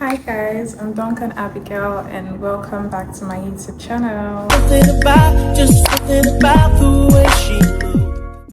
Hi guys, I'm Duncan Abigail and welcome back to my YouTube channel. Something about the way she moves.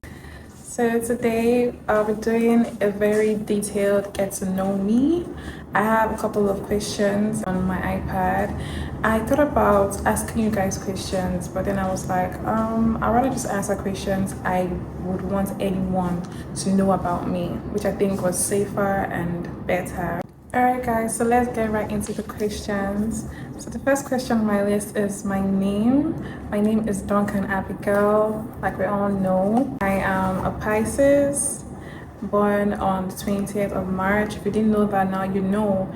So today I'll be doing a very detailed get to know me. I have a couple of questions on my iPad. I thought about asking you guys questions, but then I was like, I'd rather just answer questions I would want anyone to know about me, which I think was safer and better. Alright guys, so let's get right into the questions. So the first question on my list is my name. My name is Duncan Abigail, like we all know. I am a Pisces, born on the 20th of March. If you didn't know that, now you know.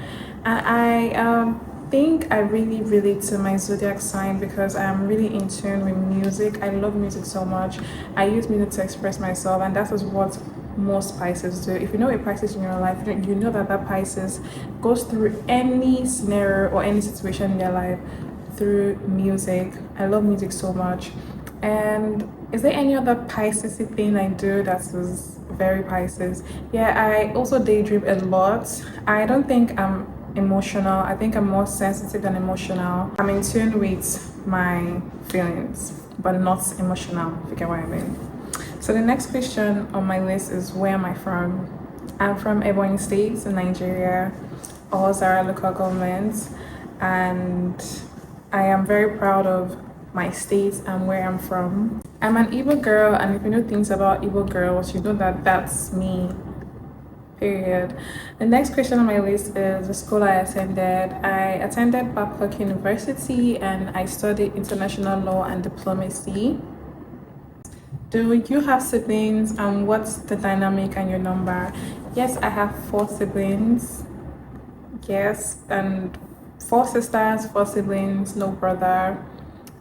And I think I really relate to my zodiac sign because I'm really in tune with music. I love music so much. I use music to express myself, and that is what most Pisces do. If you know a Pisces in your life, you know that that Pisces goes through any scenario or any situation in their life through music. I love music so much. And is there any other Pisces thing I do that is very Pisces? Yeah, I also daydream a lot. I don't think I'm emotional. I think I'm more sensitive than emotional. I'm in tune with my feelings, but not emotional, if you get what I mean. So the next question on my list is, where am I from? I'm from Ebonyi State in Nigeria, Ozara local government, and I am very proud of my state and where I'm from. I'm an Igbo girl, and if you know things about Igbo girls, you know that that's me, period. The next question on my list is the school I attended. I attended Babcock University and I studied international law and diplomacy. Do you have siblings, and what's the dynamic and your number? Yes, I have 4 siblings. Yes, and 4 sisters, 4 siblings, no brother.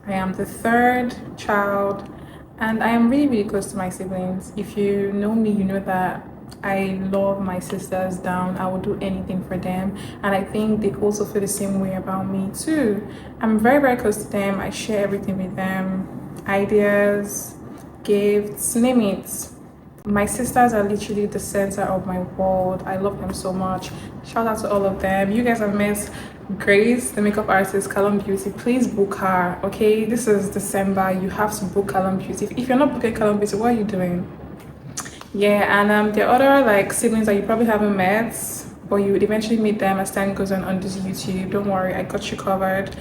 I am the third child, and I am really, really close to my siblings. If you know me, you know that I love my sisters down. I will do anything for them, and I think they also feel the same way about me too. I'm very, very close to them. I share everything with them, ideas, gifts, name it. My sisters are literally the center of my world. I love them so much. Shout out to all of them. You guys have met Grace, the makeup artist, Callum Beauty. Please book her, okay? This is December. You have to book Callum Beauty. If you're not booking Callum Beauty, what are you doing? Yeah, and the other like siblings that you probably haven't met, but you would eventually meet them as time goes on this YouTube. Don't worry, I got you covered.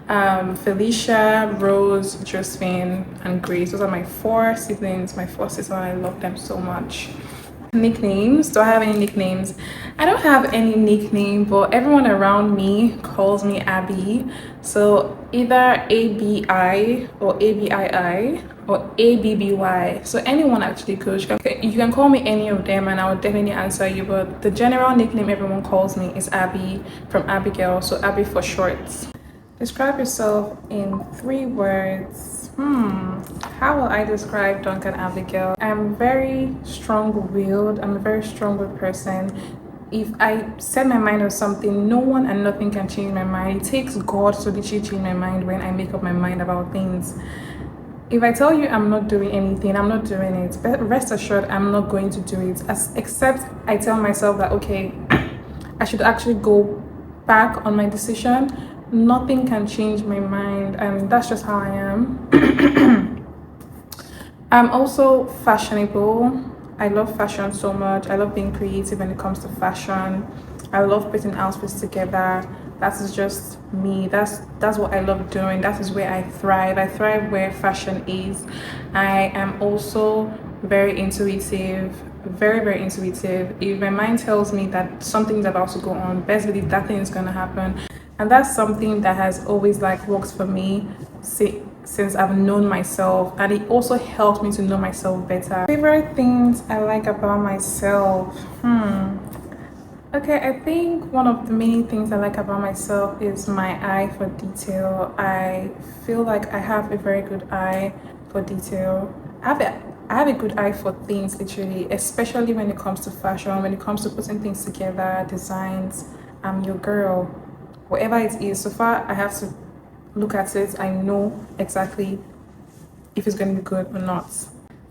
Felicia, Rose, Josephine, and Grace. Those are my 4 siblings, my 4 sisters. I love them so much. Nicknames. Do I have any nicknames? I don't have any nickname, but everyone around me calls me Abby. So either ABI or ABII or ABBY. So anyone actually could. You can call me any of them and I will definitely answer you. But the general nickname everyone calls me is Abby, from Abigail. So Abby for short. Describe yourself in 3 words. How will I describe Duncan Abigail? I'm very strong-willed. I'm a very strong-willed person. If I set my mind on something, no one and nothing can change my mind. It takes God to literally change my mind when I make up my mind about things. If I tell you I'm not doing anything, I'm not doing it. But rest assured, I'm not going to do it. Except I tell myself that, okay, I should actually go back on my decision. Nothing can change my mind, and that's just how I am. I'm also fashionable. I love fashion so much. I love being creative when it comes to fashion. I love putting outfits together. That is just me. That's what I love doing. That is where I thrive. I thrive where fashion is. I am also very intuitive, very, very intuitive. If my mind tells me that something's about to go on, best believe that thing is gonna happen. And that's something that has always like worked for me since I've known myself, and it also helped me to know myself better. Favorite things I like about myself. Okay, I think one of the main things I like about myself is my eye for detail. I feel like I have a very good eye for detail. I have a good eye for things, literally, especially when it comes to fashion, when it comes to putting things together, designs. I'm your girl. Whatever it is, so far I have to look at it. I know exactly if it's going to be good or not.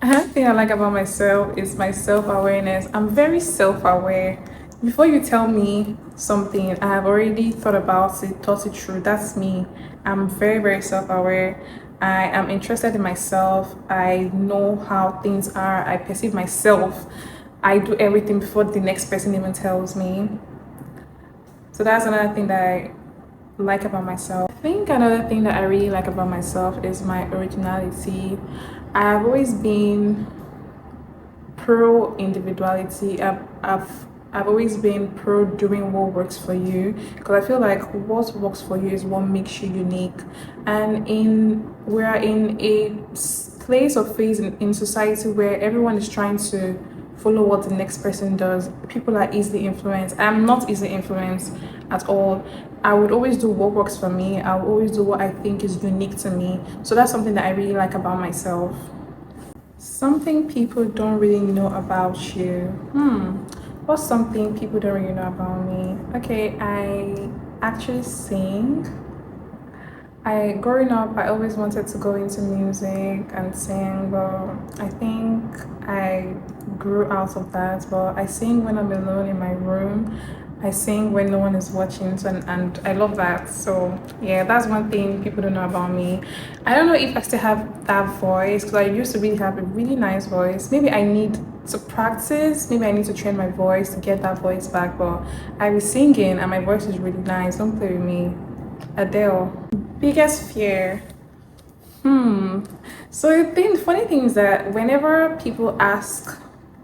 Another thing I like about myself is my self-awareness. I'm very self-aware. before you tell me something, I have already thought about it, thought it through. That's me. I'm very, very self-aware. I am interested in myself. I know how things are. I perceive myself. I do everything before the next person even tells me. So that's another thing that I like about myself. I think another thing that I really like about myself is my originality. I have always been pro individuality. I've always been pro doing what works for you, because I feel like what works for you is what makes you unique. And we're in a place or phase in society where everyone is trying to follow what the next person does. People are easily influenced. I'm not easily influenced at all. I would always do what works for me. I would always do what I think is unique to me. So that's something that I really like about myself. Something people don't really know about you. What's something people don't really know about me? Okay, I actually sing. Growing up, I always wanted to go into music and sing, but I think I grew out of that. But I sing when I'm alone in my room. I sing when no one is watching, so, and I love that. So yeah, that's one thing people don't know about me. I don't know if I still have that voice, because I used to really have a really nice voice. Maybe I need to practice. Maybe I need to train my voice to get that voice back. But I was singing and my voice is really nice. Don't play with me. Adele. Biggest fear. So the funny thing is that whenever people ask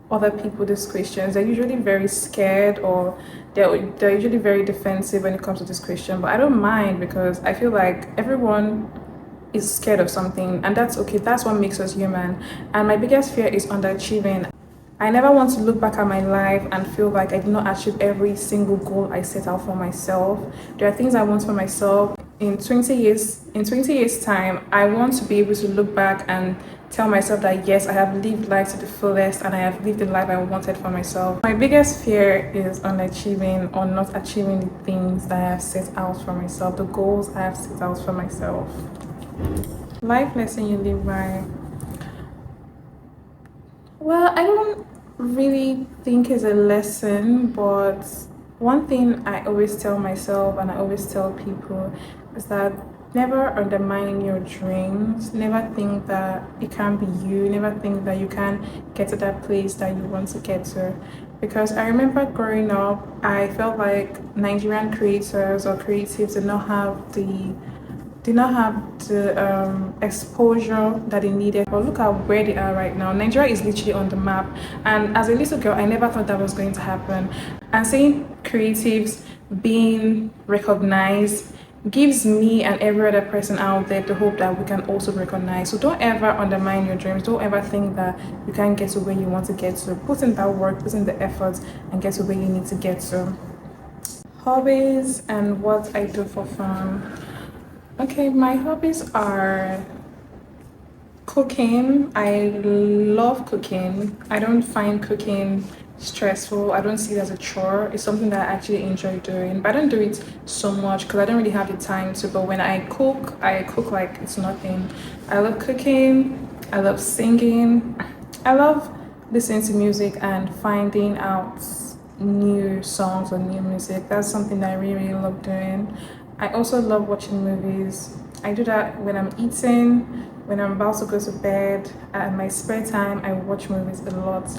other people these questions, they're usually very scared, or they're usually very defensive when it comes to this question. But I don't mind, because I feel like everyone is scared of something, and that's okay. That's what makes us human. And my biggest fear is underachieving. I never want to look back at my life and feel like I did not achieve every single goal I set out for myself. There are things I want for myself. In 20 years time, I want to be able to look back and tell myself that yes, I have lived life to the fullest and I have lived the life I wanted for myself. My biggest fear is unachieving or not achieving the things that I have set out for myself, the goals I have set out for myself. Life lesson you live by. Well, I don't really think it's a lesson, but one thing I always tell myself and I always tell people is that never undermine your dreams. Never think that it can't be you. Never think that you can't get to that place that you want to get to. Because I remember growing up, I felt like Nigerian creators or creatives did not have the exposure that they needed. But look at where they are right now. Nigeria is literally on the map. And as a little girl, I never thought that was going to happen. And seeing creatives being recognized gives me and every other person out there the hope that we can also recognize. So don't ever undermine your dreams. Don't ever think that you can't get to where you want to get to. Put in that work, put in the effort, and get to where you need to get to. Hobbies and what I do for fun. Okay, my hobbies are cooking. I love cooking. I don't find cooking stressful. I don't see it as a chore. It's something that I actually enjoy doing, but I don't do it so much because I don't really have the time to. But when I cook like it's nothing. I love cooking. I love singing. I love listening to music and finding out new songs or new music. That's something that I really, really love doing. I also love watching movies. I do that when I'm eating, when I'm about to go to bed. At my spare time, I watch movies a lot.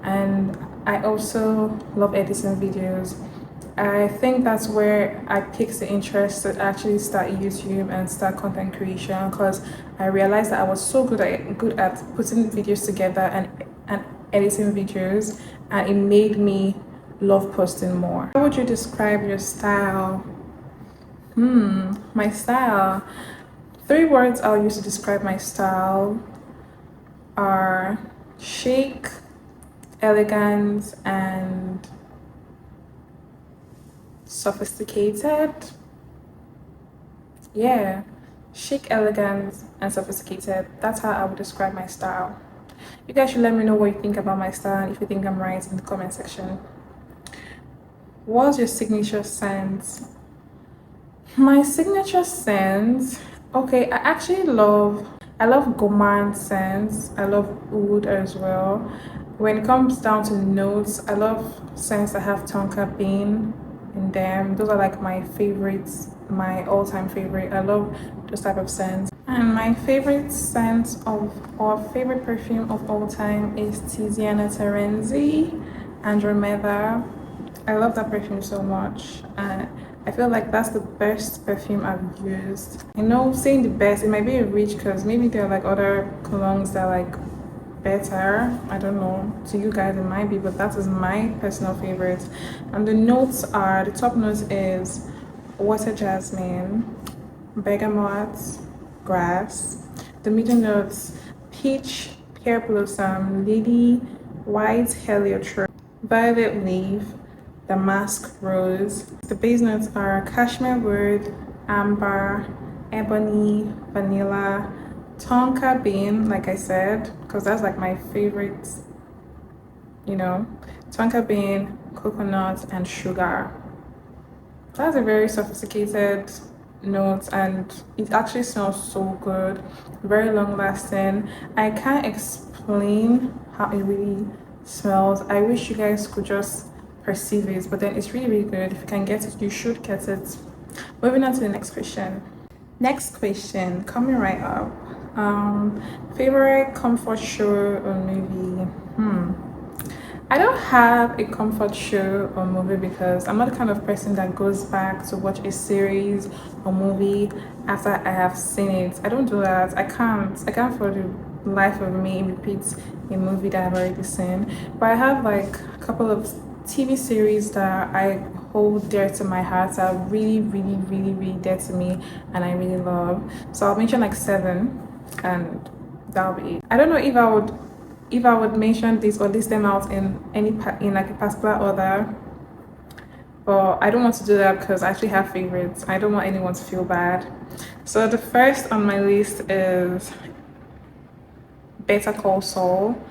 And I also love editing videos. I think that's where I picked the interest to actually start YouTube and start content creation, because I realized that I was so good at putting videos together and editing videos, and it made me love posting more. How would you describe your style? My style. 3 words I'll use to describe my style are chic, elegant, and sophisticated. Yeah, chic, elegant, and sophisticated. That's how I would describe my style. You guys should let me know what you think about my style and if you think I'm right in the comment section. What's your signature scent? My signature scent, okay, I love gourmand scents. I love oud as well. When it comes down to notes, I love scents that have tonka bean in them. Those are like my favorites, my all-time favorite. I love those type of scents. And my favorite scent of or favorite perfume of all time is Tiziana Terenzi Andromeda. I love that perfume so much. And I feel like that's the best perfume I've used. I know saying the best, it might be a reach because maybe there are like other colognes that are like better. I don't know. To you guys it might be, but that is my personal favorite. And the notes are, the top notes is water jasmine, bergamot, grass. The middle notes peach, pear blossom, lily, white heliotrope, violet leaf, damask rose. The base notes are cashmere wood, amber, ebony, vanilla, tonka bean, like I said, because that's like my favorite, you know, tonka bean, coconut, and sugar. That's a very sophisticated note and it actually smells so good, very long lasting. I can't explain how it really smells. I wish you guys could just perceive it, but then it's really, really good. If you can get it, you should get it. Moving on to the next question. Next question, coming right up. Favorite comfort show or movie? I don't have a comfort show or movie because I'm not the kind of person that goes back to watch a series or movie after I have seen it. I don't do that. I can't for the life of me repeat a movie that I've already seen. But I have like a couple of TV series that I hold dear to my heart, that are really, really, really, really dear to me and I really love. So I'll mention like 7 and that'll be it. I don't know if I would mention this or list them out in in like a particular order, but I don't want to do that because I actually have favorites. I don't want anyone to feel bad. So the first on my list is Better Call Saul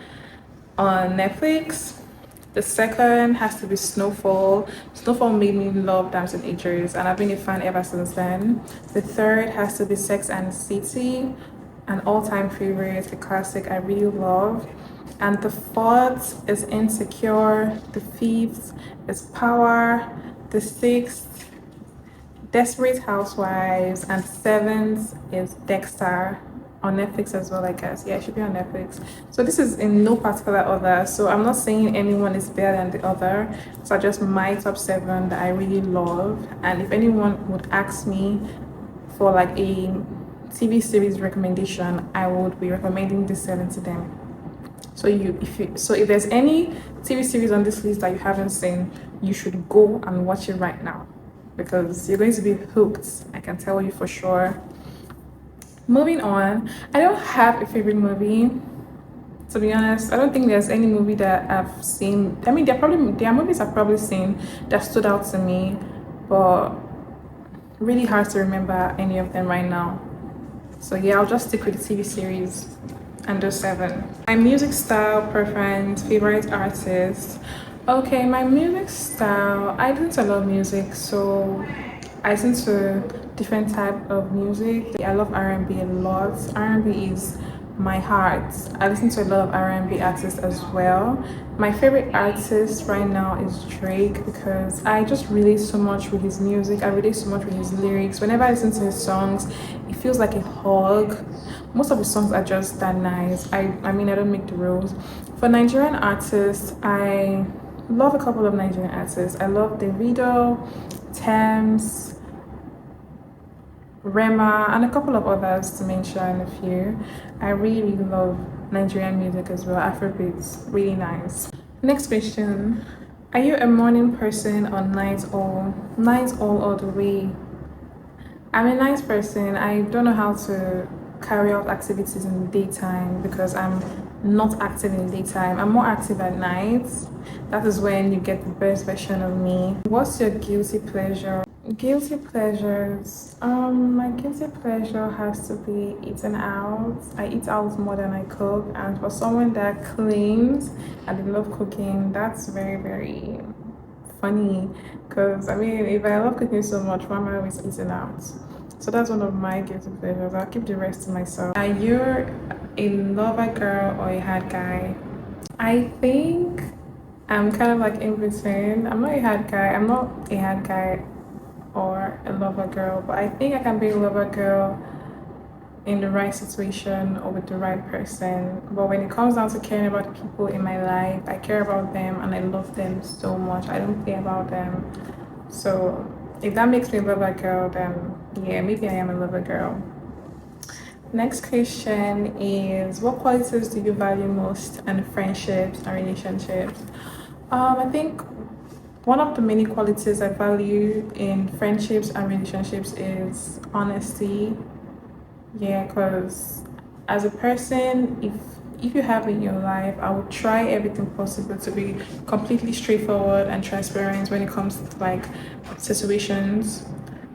on Netflix. The second has to be Snowfall. Snowfall made me love Dancing Ages and I've been a fan ever since then. The third has to be Sex and the City, an all-time favorite, a classic I really love. And the fourth is Insecure. The fifth is Power. The sixth, Desperate Housewives. And seventh is Dexter on Netflix as well, I guess. Yeah, it should be on Netflix. So this is in no particular order. So I'm not saying anyone is better than the other. So are just my top 7 that I really love. And if anyone would ask me for like a TV series recommendation, I would be recommending this 7 to them. So if there's any TV series on this list that you haven't seen, you should go and watch it right now because you're going to be hooked. I can tell you for sure. Moving on, I don't have a favorite movie. To be honest, I don't think there's any movie that I've seen. I mean, there are movies I've probably seen that stood out to me, but really hard to remember any of them right now. So yeah, I'll just stick with the TV series and those 7. My music style preference, favorite artist. Okay, my music style, I listen to a lot of music, so I listen to different type of music. I love R&B a lot. R&B is my heart. I listen to a lot of R&B artists as well. My favorite artist right now is Drake because I just relate so much with his music. I relate so much with his lyrics. Whenever I listen to his songs, it feels like a hug. Most of his songs are just that nice. I mean, I don't make the rules. For Nigerian artists, I love a couple of Nigerian artists. I love Davido, Thames, Rema, and a couple of others to mention a few. I really, really love Nigerian music as well. Afrobeats, really nice. Next question. Are you a morning person or night owl? Night owl all the way. I'm a night person. I don't know how to carry out activities in the daytime because I'm not active in the daytime. I'm more active at night. That is when you get the best version of me. What's your guilty pleasure? Guilty pleasures. My guilty pleasure has to be eating out. I eat out more than I cook, and for someone that cleans and they love cooking, that's very, very funny. Because I mean, if I love cooking so much, why am I always eating out? So that's one of my guilty pleasures. I'll keep the rest to myself. Are you a lover girl or a hard guy? I think I'm kind of like in between. I'm not a hard guy. I'm not a hard guy or a lover girl, but I think I can be a lover girl in the right situation or with the right person. But when it comes down to caring about the people in my life, I care about them and I love them so much. I don't play about them. So if that makes me a lover girl, then yeah, maybe I am a lover girl. Next question is, what qualities do you value most in friendships and relationships? I think one of the many qualities I value in friendships and relationships is honesty. Yeah, because as a person, if you have in your life, I would try everything possible to be completely straightforward and transparent when it comes to like situations.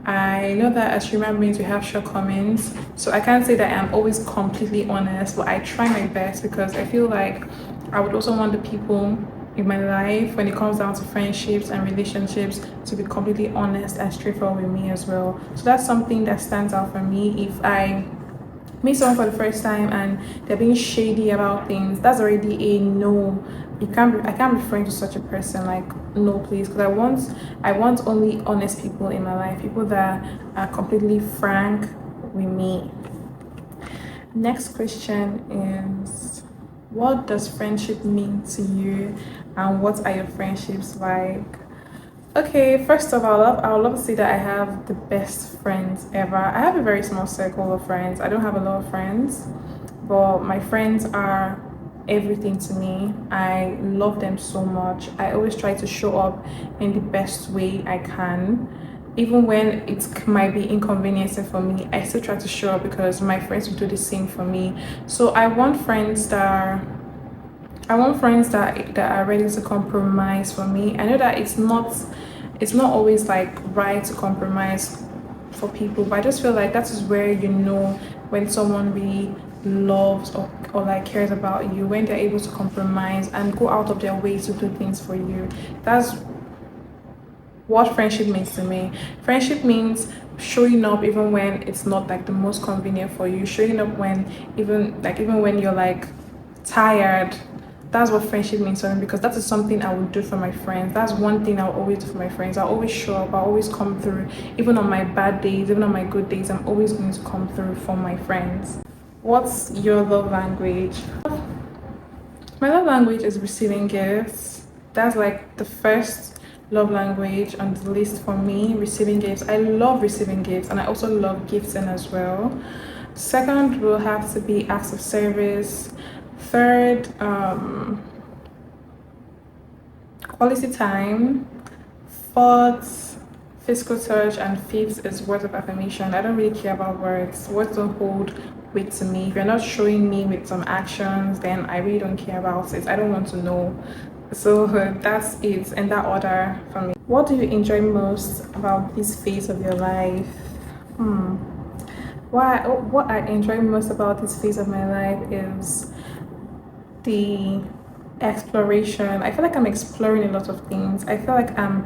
I know that as human beings we have shortcomings, so I can't say that I'm always completely honest, but I try my best because I feel like I would also want the people in my life when it comes down to friendships and relationships to be completely honest and straightforward with me as well. So that's something that stands out for me. If I meet someone for the first time and they're being shady about things, that's already a no. I can't be friends with such a person. Like, no, please, because I want only honest people in my life, people that are completely frank with me. Next question is, what does friendship mean to you, and what are your friendships like? Okay, first of all, I would love to say that I have the best friends ever. I have a very small circle of friends. I don't have a lot of friends, but my friends are everything to me. I love them so much. I always try to show up in the best way I can. Even when it might be inconveniencing for me, I still try to show up because my friends will do the same for me. So I want friends that are ready to compromise for me. I know that it's not always like right to compromise for people, but I just feel like that is where you know when someone really loves or like cares about you, when they're able to compromise and go out of their way to do things for you. That's what friendship means to me. Friendship means showing up even when it's not like the most convenient for you, showing up when even when you're like tired. That's what friendship means to me, because that is something I would do for my friends. That's one thing I'll always do for my friends. I'll always show up, I'll always come through. Even on my bad days, even on my good days, I'm always going to come through for my friends. What's your love language? My love language is receiving gifts. That's like the first love language on the list for me, receiving gifts. I love receiving gifts and I also love gifting as well. Second will have to be acts of service. Third, quality time. Fourth, physical touch. And fifth is words of affirmation. I don't really care about words. Words don't hold weight to me. If you're not showing me with some actions, then I really don't care about it. I don't want to know. So that's it in that order for me. What do you enjoy most about this phase of your life? What I enjoy most about this phase of my life is the exploration. I feel like I'm exploring a lot of things. I feel like I'm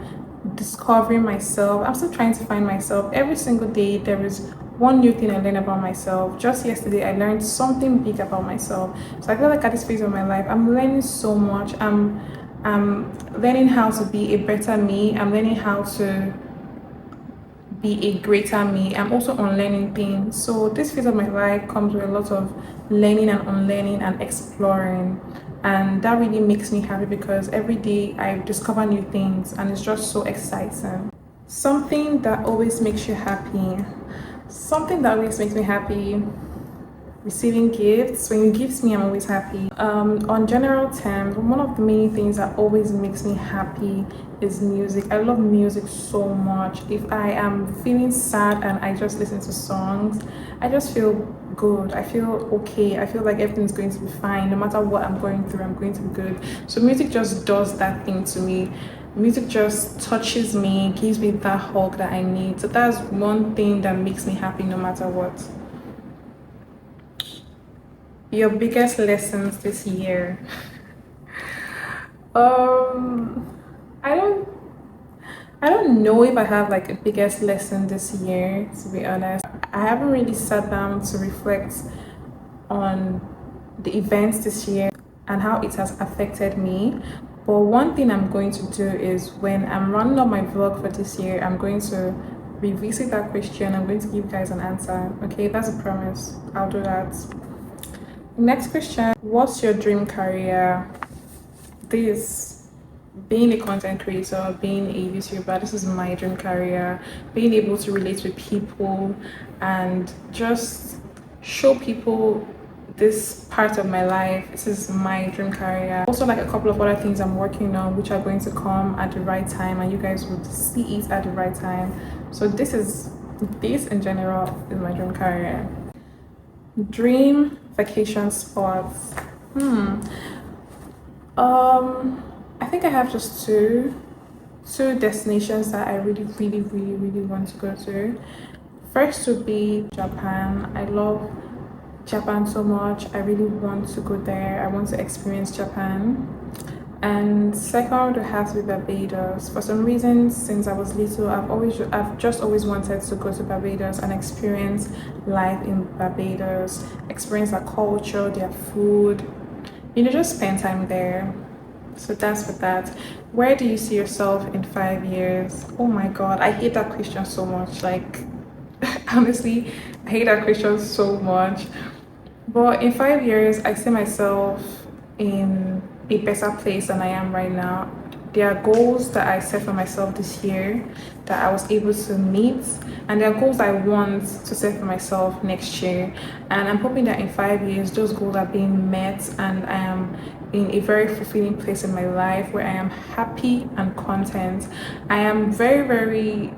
discovering myself. I'm still trying to find myself. Every single day there is one new thing I learn about myself. Just yesterday I learned something big about myself. So I feel like at this phase of my life I'm learning so much. I'm learning how to be a better me. I'm learning how to be a greater me. I'm also unlearning things. So this phase of my life comes with a lot of learning and unlearning and exploring, and that really makes me happy because every day I discover new things and it's just so exciting. Something that always makes you happy. Something that always makes me happy, receiving gifts. When you gift me, I'm always happy. On general terms, one of the main things that always makes me happy is music. I love music so much. If I am feeling sad and I just listen to songs, I just feel good. I feel okay. I feel like everything's going to be fine. No matter what I'm going through, I'm going to be good. So music just does that thing to me. Music just touches me, gives me that hug that I need. So that's one thing that makes me happy no matter what. Your biggest lessons this year? I don't I don't know if I have like a biggest lesson this year, to be honest. I haven't really sat down to reflect on the events this year. and how it has affected me. But one thing I'm going to do is when I'm running up my vlog for this year, I'm going to revisit that question. I'm going to give you guys an answer. Okay, that's a promise. I'll do that. Next question: what's your dream career? This, being a content creator, being a YouTuber, this is my dream career. Being able to relate with people and just show people this part of my life, this is my dream career. Also, like a couple of other things I'm working on, which are going to come at the right time, and you guys would see it at the right time. So this in general is my dream career. Dream vacation spots. I think I have just two destinations that I really want to go to. First would be Japan. I love Japan so much. I really want to go there. I want to experience Japan. And second would have to be Barbados. For some reason, since I was little, I've just always wanted to go to Barbados and experience life in Barbados, experience their culture, their food, just spend time there. So that's for that. Where do you see yourself in 5 years? Oh my god, I hate that question so much. Like, honestly, I hate that question so much. But in 5 years, I see myself in a better place than I am right now. There are goals that I set for myself this year that I was able to meet, and there are goals I want to set for myself next year. And I'm hoping that in 5 years, those goals are being met, and I am in a very fulfilling place in my life where I am happy and content. I am very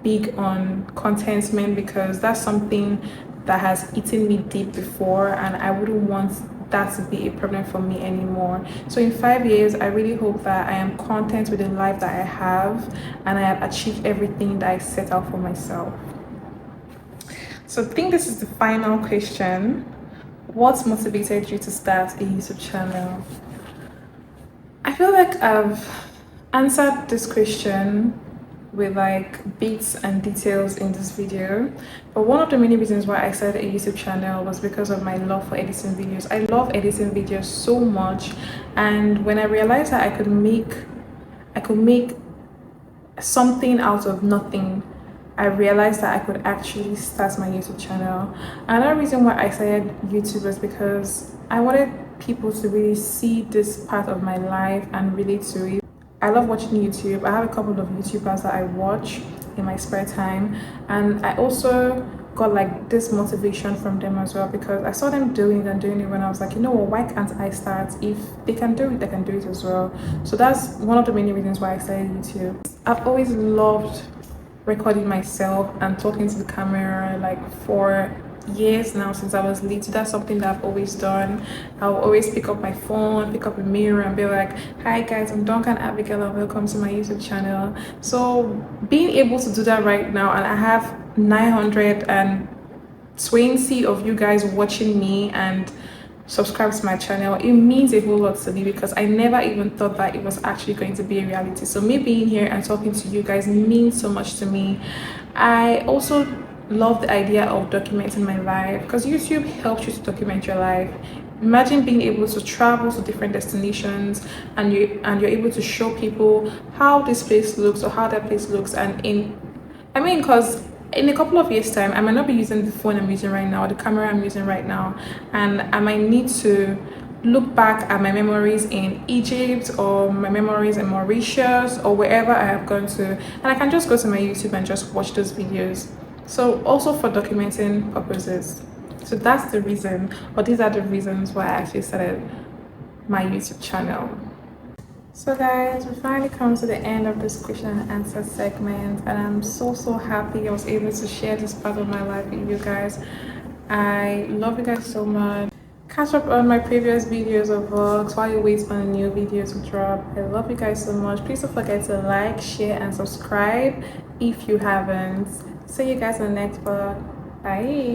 big on contentment because that's something that has eaten me deep before, and I wouldn't want that to be a problem for me anymore. So in 5 years, I really hope that I am content with the life that I have and I have achieved everything that I set out for myself. So I think this is the final question. What motivated you to start a YouTube channel? I feel like I've answered this question with like bits and details in this video, but one of the many reasons why I started a YouTube channel was because of my love for editing videos. I love editing videos so much, and when I realized that I could make something out of nothing, I realized that I could actually start my YouTube channel. Another reason why I started YouTube was because I wanted people to really see this part of my life and relate to it. I love watching YouTube. I have a couple of YouTubers that I watch in my spare time, and I also got like this motivation from them as well because I saw them doing it when I was like, you know what, why can't I start? If they can do it, they can do it as well. So that's one of the many reasons why I started YouTube. I've always loved recording myself and talking to the camera, like for years now, since I was little. That's something that I've always done. I'll always pick up my phone, pick up a mirror and be like, hi guys, I'm Duncan Abigail and welcome to my YouTube channel. So being able to do that right now, and I have 920 of you guys watching me and subscribe to my channel, it means a whole lot to me because I never even thought that it was actually going to be a reality. So me being here and talking to you guys means so much to me. I also love the idea of documenting my life because YouTube helps you to document your life. Imagine being able to travel to different destinations and you're able to show people how this place looks or how that place looks, and because in a couple of years time I might not be using the phone I'm using right now or the camera I'm using right now, and I might need to look back at my memories in Egypt or my memories in Mauritius or wherever I have gone to, and I can just go to my YouTube and just watch those videos. So also for documenting purposes. So that's the reason, or these are the reasons why I actually started my YouTube channel. So guys, we finally come to the end of this question and answer segment, and I'm so happy I was able to share this part of my life with you guys. I love you guys so much. Catch up on my previous videos or vlogs while you wait for a new video to drop. I love you guys so much. Please don't forget to like, share and subscribe if you haven't. See you guys in the next vlog. Bye.